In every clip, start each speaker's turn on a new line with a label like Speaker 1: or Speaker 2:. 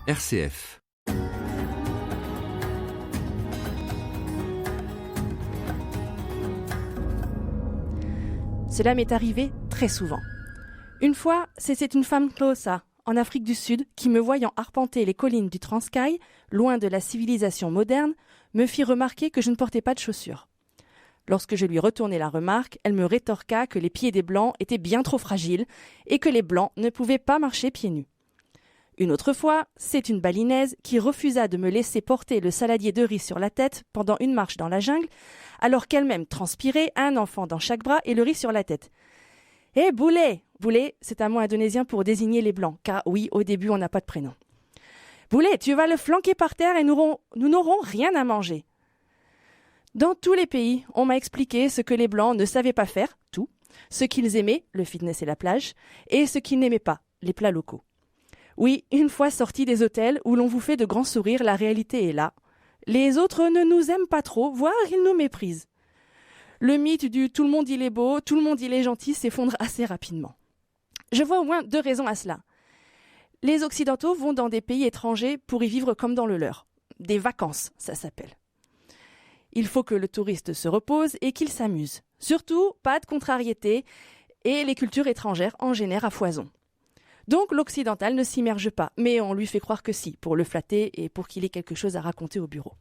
Speaker 1: RCF.
Speaker 2: Cela m'est arrivé très souvent. Une fois, c'était une femme Xhosa, en Afrique du Sud, qui, me voyant arpenter les collines du Transkei, loin de la civilisation moderne, me fit remarquer que je ne portais pas de chaussures. Lorsque je lui retournai la remarque, elle me rétorqua que les pieds des Blancs étaient bien trop fragiles et que les Blancs ne pouvaient pas marcher pieds nus. Une autre fois, c'est une Balinaise qui refusa de me laisser porter le saladier de riz sur la tête pendant une marche dans la jungle, alors qu'elle-même transpirait, un enfant dans chaque bras et le riz sur la tête. « Hé, Boulet !» Boulet, c'est un mot indonésien pour désigner les Blancs, car oui, au début, on n'a pas de prénom. « Boulet, tu vas le flanquer par terre et nous n'aurons rien à manger. » Dans tous les pays, on m'a expliqué ce que les Blancs ne savaient pas faire, tout, ce qu'ils aimaient, le fitness et la plage, et ce qu'ils n'aimaient pas, les plats locaux. Oui, une fois sortis des hôtels où l'on vous fait de grands sourires, la réalité est là. Les autres ne nous aiment pas trop, voire ils nous méprisent. Le mythe du « tout le monde il est beau, tout le monde il est gentil » s'effondre assez rapidement. Je vois au moins 2 raisons à cela. Les Occidentaux vont dans des pays étrangers pour y vivre comme dans le leur. Des vacances, ça s'appelle. Il faut que le touriste se repose et qu'il s'amuse. Surtout, pas de contrariété et les cultures étrangères en génèrent à foison. Donc l'occidental ne s'immerge pas, mais on lui fait croire que si, pour le flatter et pour qu'il ait quelque chose à raconter au bureau.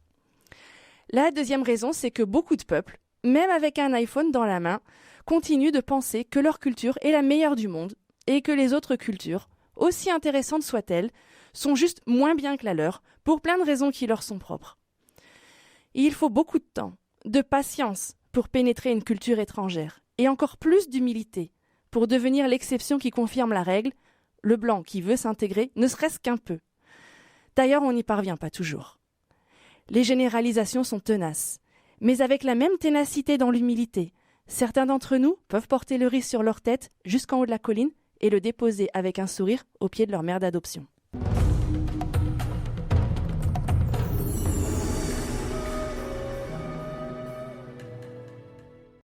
Speaker 2: La deuxième raison, c'est que beaucoup de peuples, même avec un iPhone dans la main, continuent de penser que leur culture est la meilleure du monde et que les autres cultures, aussi intéressantes soient-elles, sont juste moins bien que la leur, pour plein de raisons qui leur sont propres. Il faut beaucoup de temps, de patience pour pénétrer une culture étrangère, et encore plus d'humilité pour devenir l'exception qui confirme la règle, le blanc qui veut s'intégrer, ne serait-ce qu'un peu. D'ailleurs, on n'y parvient pas toujours. Les généralisations sont tenaces, mais avec la même ténacité dans l'humilité. Certains d'entre nous peuvent porter le riz sur leur tête jusqu'en haut de la colline et le déposer avec un sourire au pied de leur mère d'adoption.